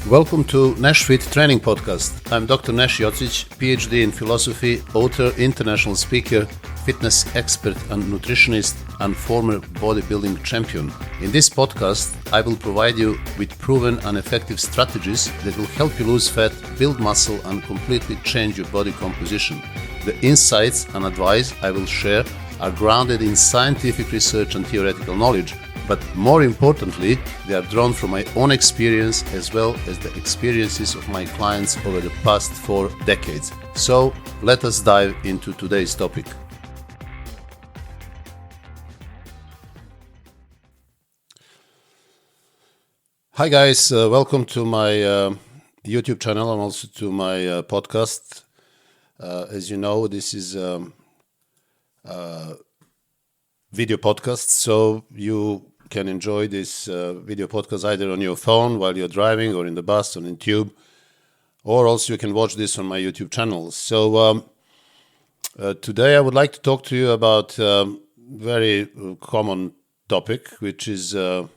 Welcome to Nash Fit Training Podcast. I'm Dr. Nash Jocic, PhD in philosophy, author, international speaker, fitness expert and nutritionist, and former bodybuilding champion. In this podcast, I will provide you with proven and effective strategies that will help you lose fat, build muscle, and completely change your body composition. The insights and advice I will share are grounded in scientific research and theoretical knowledge, but more importantly, they are drawn from my own experience as well as the experiences of my clients over the past 4 decades. So let us dive into today's topic. Hi guys, welcome to my YouTube channel and also to my podcast. As you know, this is a video podcast, so you can enjoy this video podcast either on your phone while you're driving or in the bus or in tube, or also you can watch this on my YouTube channel. So today I would like to talk to you about a very common topic, which is 3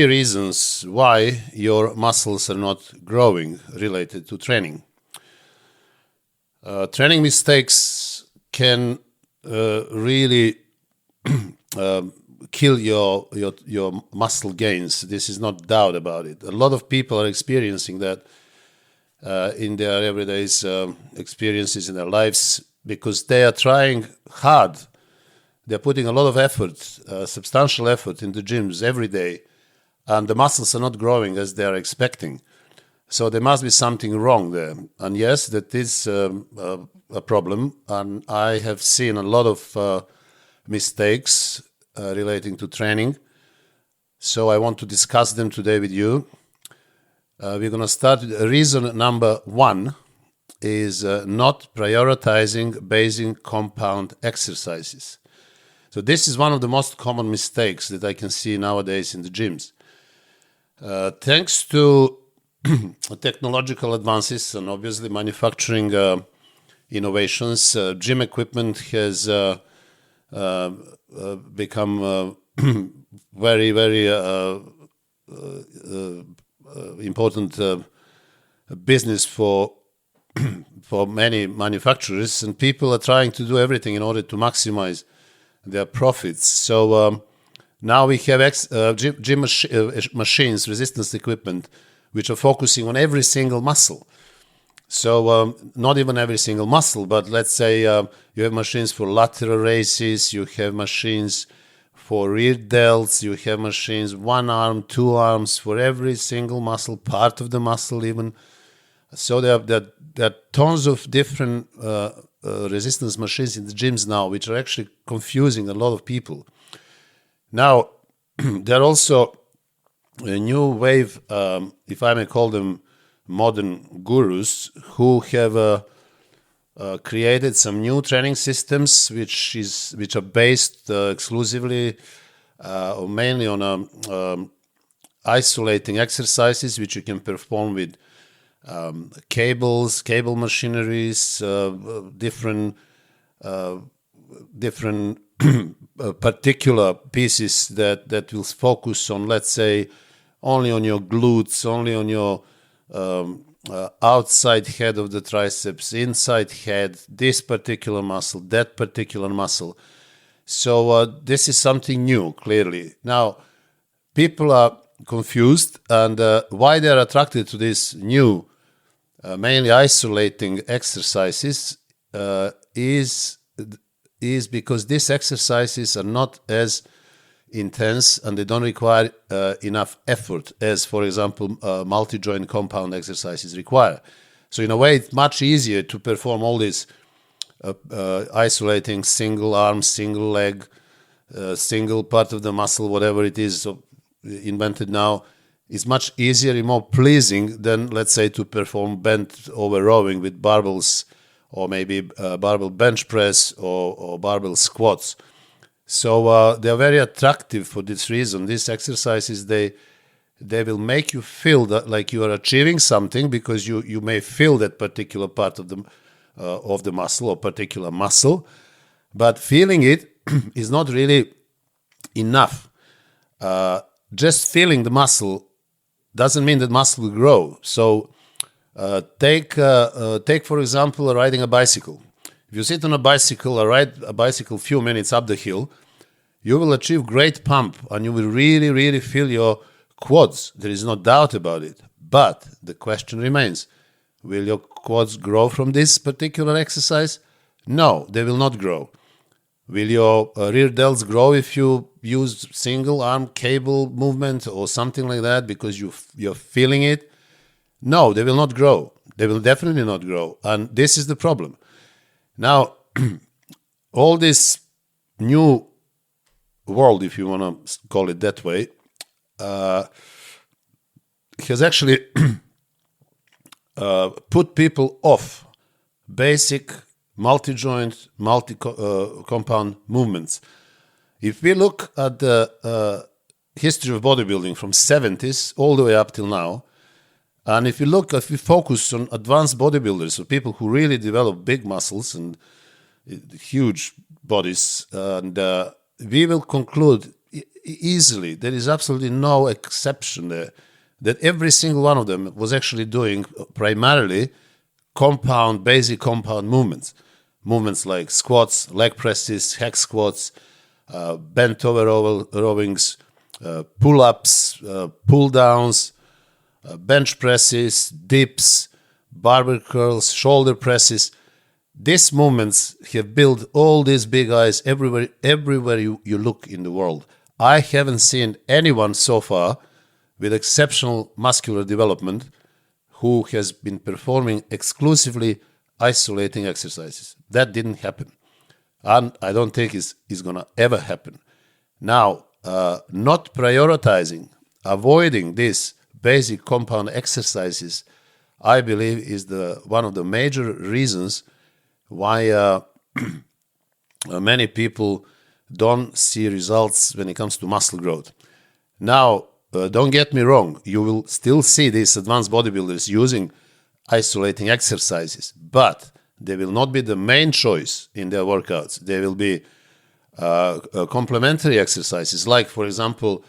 reasons why your muscles are not growing related to training. Training mistakes can really kill your muscle gains. This is not doubt about it. A lot of people are experiencing that in their everyday experiences in their lives because they are trying hard. They're putting a lot of effort, substantial effort in the gyms every day, and the muscles are not growing as they are expecting. So there must be something wrong there. And yes, that is a problem. And I have seen a lot of mistakes relating to training. So I want to discuss them today with you. We're going to start with reason number 1 is not prioritizing basing compound exercises. So this is one of the most common mistakes that I can see nowadays in the gyms. Thanks to technological advances and obviously manufacturing innovations, gym equipment has become very, very important business for many manufacturers, and people are trying to do everything in order to maximize their profits. So now we have gym machines, resistance equipment, which are focusing on every single muscle. So not even every single muscle, but let's say you have machines for lateral raises, you have machines for rear delts, you have machines 1 arm, 2 arms for every single muscle, part of the muscle even. So there are tons of different resistance machines in the gyms now, which are actually confusing a lot of people. Now, there are also a new wave, if I may call them modern gurus, who have created some new training systems which are based exclusively or mainly on isolating exercises which you can perform with cable machineries, different particular pieces that will focus on, let's say, only on your glutes, only on your outside head of the triceps, inside head, this particular muscle, that particular muscle. So this is something new, clearly. Now, people are confused, and why they are attracted to this new, mainly isolating exercises is because these exercises are not as intense and they don't require enough effort as, for example, multi-joint compound exercises require. So in a way, it's much easier to perform all these isolating single arm, single leg, single part of the muscle, whatever it is invented now. It's much easier and more pleasing than, let's say, to perform bent over rowing with barbells, or maybe barbell bench press or barbell squats. So they are very attractive for this reason. These exercises, they will make you feel that like you are achieving something, because you may feel that particular part of the muscle or particular muscle, but feeling it is not really enough. Just feeling the muscle doesn't mean that muscle will grow. So take for example riding a bicycle. If you sit on a bicycle or ride a bicycle few minutes up the hill, you will achieve great pump and you will really, really feel your quads. There is no doubt about it. But the question remains, will your quads grow from this particular exercise? No, they will not grow. Will your rear delts grow if you use single arm cable movement or something like that because you're feeling it? No, they will not grow. They will definitely not grow. And this is the problem. Now, all this new world, if you want to call it that way, has actually put people off basic multi-joint, multi-compound movements. If we look at the history of bodybuilding from 70s all the way up till now, and if we focus on advanced bodybuilders, so people who really develop big muscles and huge bodies, and we will conclude easily, there is absolutely no exception there, that every single one of them was actually doing primarily basic compound movements like squats, leg presses, hack squats, bent over rowings, pull-ups, pull-downs, bench presses, dips, barbell curls, shoulder presses. These movements have built all these big eyes everywhere you look in the world. I haven't seen anyone so far with exceptional muscular development who has been performing exclusively isolating exercises. That didn't happen. And I don't think it's going to ever happen. Now, not prioritizing, avoiding these basic compound exercises, I believe is one of the major reasons why many people don't see results when it comes to muscle growth. Now, don't get me wrong, you will still see these advanced bodybuilders using isolating exercises, but they will not be the main choice in their workouts. They will be complementary exercises, like, for example,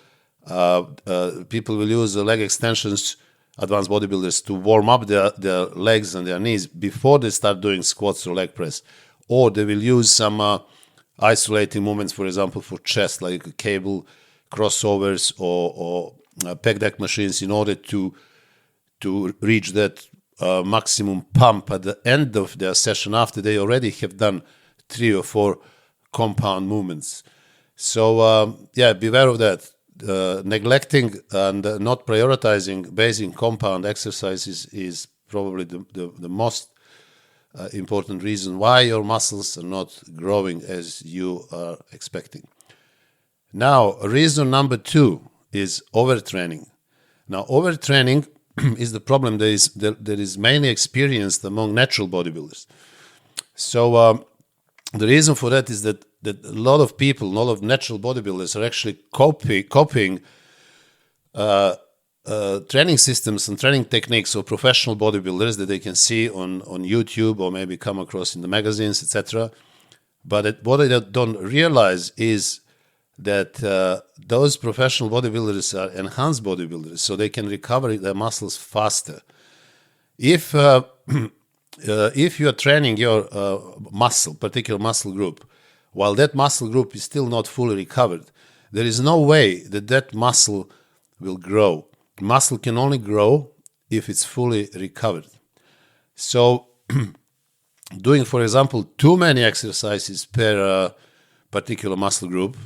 people will use leg extensions, advanced bodybuilders, to warm up their legs and their knees before they start doing squats or leg press. Or they will use some isolating movements, for example, for chest, like cable crossovers or pec deck machines, in order to reach that maximum pump at the end of their session after they already have done 3 or 4 compound movements. So beware of that. Neglecting and not prioritizing basic compound exercises is probably the most important reason why your muscles are not growing as you are expecting. Now, reason number 2 is overtraining. Now, overtraining is the problem that is mainly experienced among natural bodybuilders. So the reason for that is that a lot of people, a lot of natural bodybuilders are actually copying training systems and training techniques of professional bodybuilders that they can see on YouTube or maybe come across in the magazines, etc. But what they don't realize is that those professional bodybuilders are enhanced bodybuilders, so they can recover their muscles faster. If you are training your particular muscle group, while that muscle group is still not fully recovered, there is no way that muscle will grow. Muscle can only grow if it's fully recovered. So doing, for example, too many exercises per particular muscle group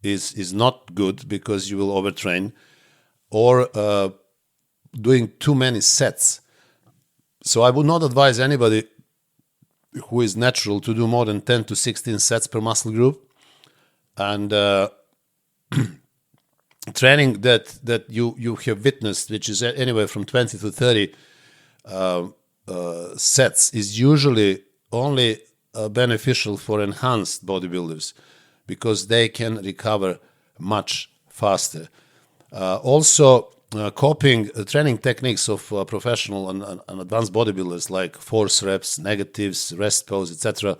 is not good, because you will overtrain, or doing too many sets. So I would not advise anybody who is natural to do more than 10 to 16 sets per muscle group. And training that you have witnessed, which is anywhere from 20 to 30 sets, is usually only beneficial for enhanced bodybuilders, because they can recover much faster. Also, copying training techniques of professional and advanced bodybuilders, like force reps, negatives, rest pose, etc.,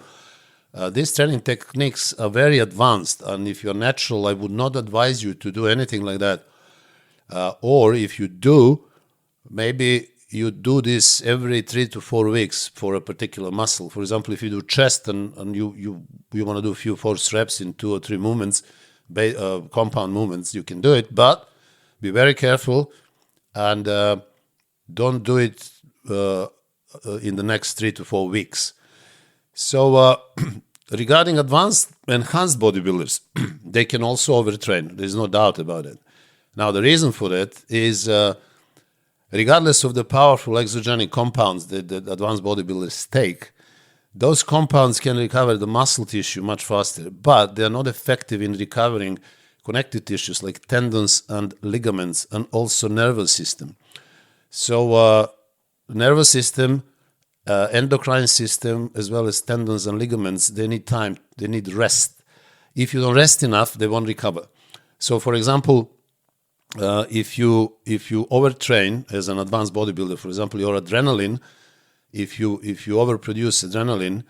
These training techniques are very advanced, and if you're natural, I would not advise you to do anything like that. Or if you do, maybe you do this every 3 to 4 weeks for a particular muscle. For example, if you do chest and you want to do a few force reps in 2 or 3 movements, compound movements, you can do it, but be very careful and don't do it in the next 3 to 4 weeks. So regarding enhanced bodybuilders, they can also overtrain. There's no doubt about it. Now, the reason for that is regardless of the powerful exogenic compounds that the advanced bodybuilders take, those compounds can recover the muscle tissue much faster, but they are not effective in recovering connective tissues like tendons and ligaments and also nervous system. So nervous system, endocrine system, as well as tendons and ligaments, they need time, they need rest. If you don't rest enough, they won't recover. So, for example, if you overtrain as an advanced bodybuilder, for example, your adrenaline, if you overproduce adrenaline,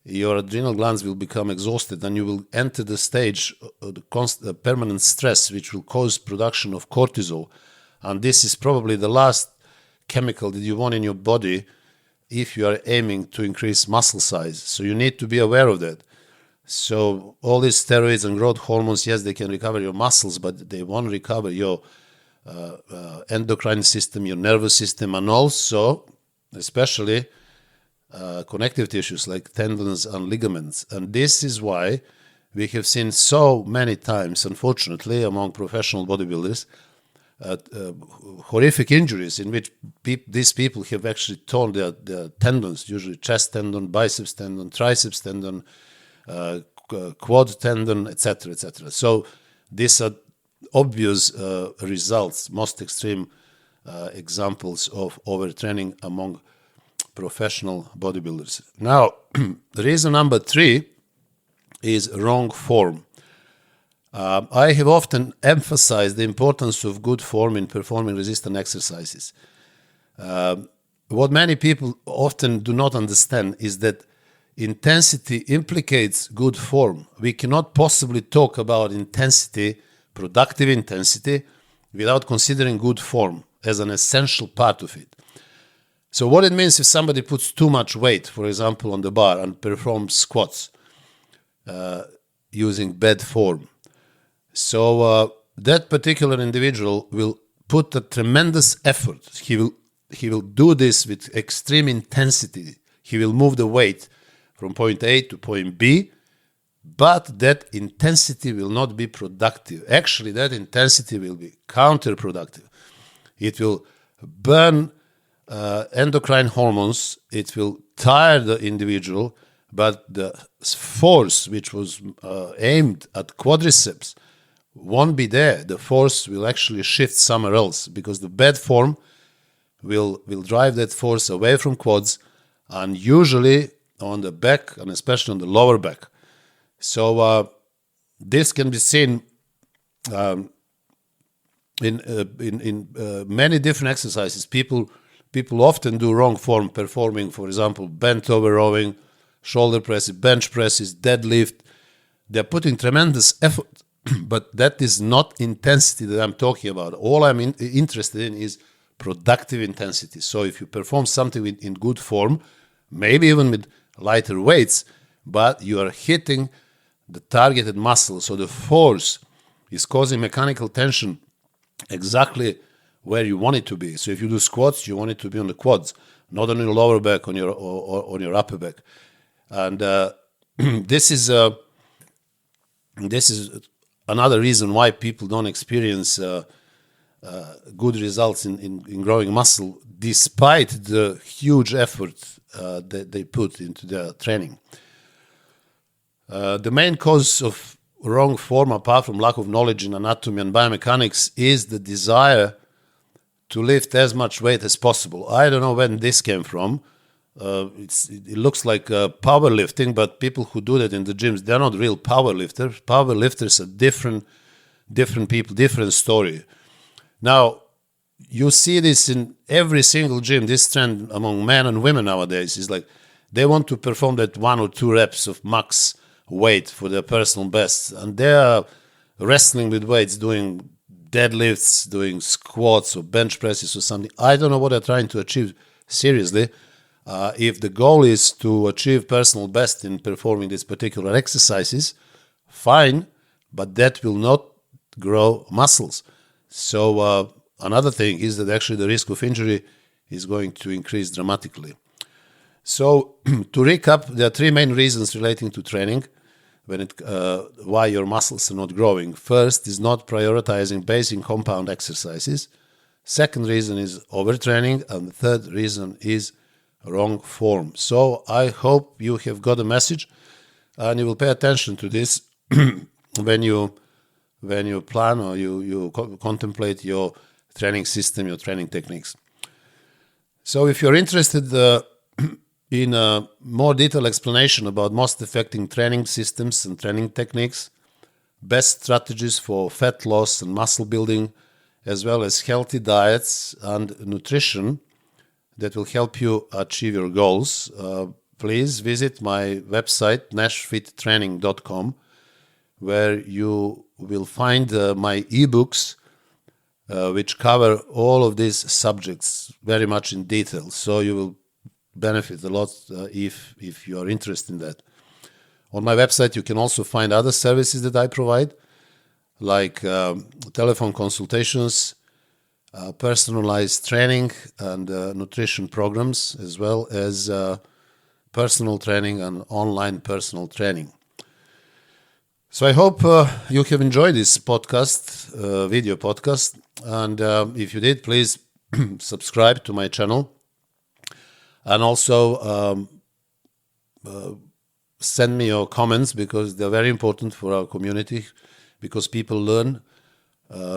your adrenal glands will become exhausted and you will enter the stage of the permanent stress, which will cause production of cortisol. And this is probably the last chemical that you want in your body if you are aiming to increase muscle size. So you need to be aware of that. So all these steroids and growth hormones, yes, they can recover your muscles, but they won't recover your endocrine system, your nervous system, and also, especially, connective tissues like tendons and ligaments. And this is why we have seen so many times, unfortunately, among professional bodybuilders, horrific injuries in which these people have actually torn their tendons, usually chest tendon, biceps tendon, triceps tendon, quad tendon, etc., etc. So these are obvious results, most extreme examples of overtraining among professional bodybuilders. Now, reason number 3 is wrong form. I have often emphasized the importance of good form in performing resistance exercises. What many people often do not understand is that intensity implicates good form. We cannot possibly talk about intensity, productive intensity, without considering good form as an essential part of it. So what it means if somebody puts too much weight, for example, on the bar and performs squats using bad form. So that particular individual will put a tremendous effort. He will do this with extreme intensity. He will move the weight from point A to point B, but that intensity will not be productive. Actually, that intensity will be counterproductive. It will burn endocrine hormones, it will tire the individual, but the force which was aimed at quadriceps won't be there. The force will actually shift somewhere else because the bad form will drive that force away from quads and usually on the back and especially on the lower back. So this can be seen in many different exercises. People often do wrong form performing, for example, bent over rowing, shoulder presses, bench presses, deadlift. They're putting tremendous effort, but that is not intensity that I'm talking about. All I'm interested in is productive intensity. So if you perform something in good form, maybe even with lighter weights, but you are hitting the targeted muscle. So the force is causing mechanical tension exactly where you want it to be. So if you do squats, you want it to be on the quads, not on your lower back, on your upper back. And this is another reason why people don't experience good results in growing muscle, despite the huge effort that they put into their training. The main cause of wrong form, apart from lack of knowledge in anatomy and biomechanics, is the desire to lift as much weight as possible. I don't know when this came from. It looks like powerlifting, but people who do that in the gyms, they're not real powerlifters. Powerlifters are different people, different story. Now, you see this in every single gym. This trend among men and women nowadays is like they want to perform that 1 or 2 reps of max weight for their personal best, and they are wrestling with weights, doing deadlifts, doing squats or bench presses or something. I don't know what they're trying to achieve seriously. If the goal is to achieve personal best in performing these particular exercises, fine, but that will not grow muscles. So another thing is that actually the risk of injury is going to increase dramatically. So to recap, there are 3 main reasons relating to training why your muscles are not growing. First is not prioritizing basic compound exercises. Second reason is overtraining, and the third reason is wrong form. So I hope you have got a message and you will pay attention to this when you plan or you contemplate your training system, your training techniques. So if you're interested in a more detailed explanation about most effective training systems and training techniques, best strategies for fat loss and muscle building, as well as healthy diets and nutrition that will help you achieve your goals, please visit my website, nashfittraining.com, where you will find my ebooks, which cover all of these subjects very much in detail. So you will benefit a lot if you are interested in that. On my website, you can also find other services that I provide, like telephone consultations, personalized training and nutrition programs, as well as personal training and online personal training. So I hope you have enjoyed this podcast, video podcast, and if you did, please subscribe to my channel. And also send me your comments, because they're very important for our community, because people learn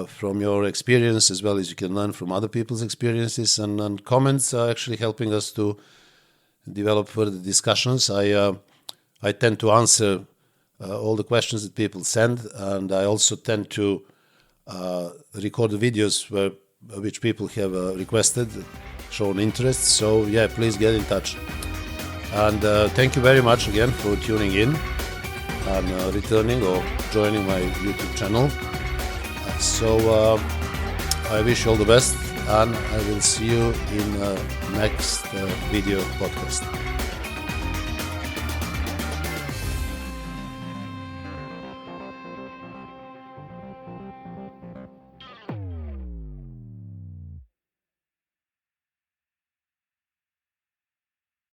from your experience as well as you can learn from other people's experiences. And comments are actually helping us to develop further discussions. I tend to answer all the questions that people send, and I also tend to record the videos which people have requested, shown interest. So yeah, please get in touch. And thank you very much again for tuning in and returning or joining my YouTube channel. So I wish you all the best, and I will see you in next video podcast.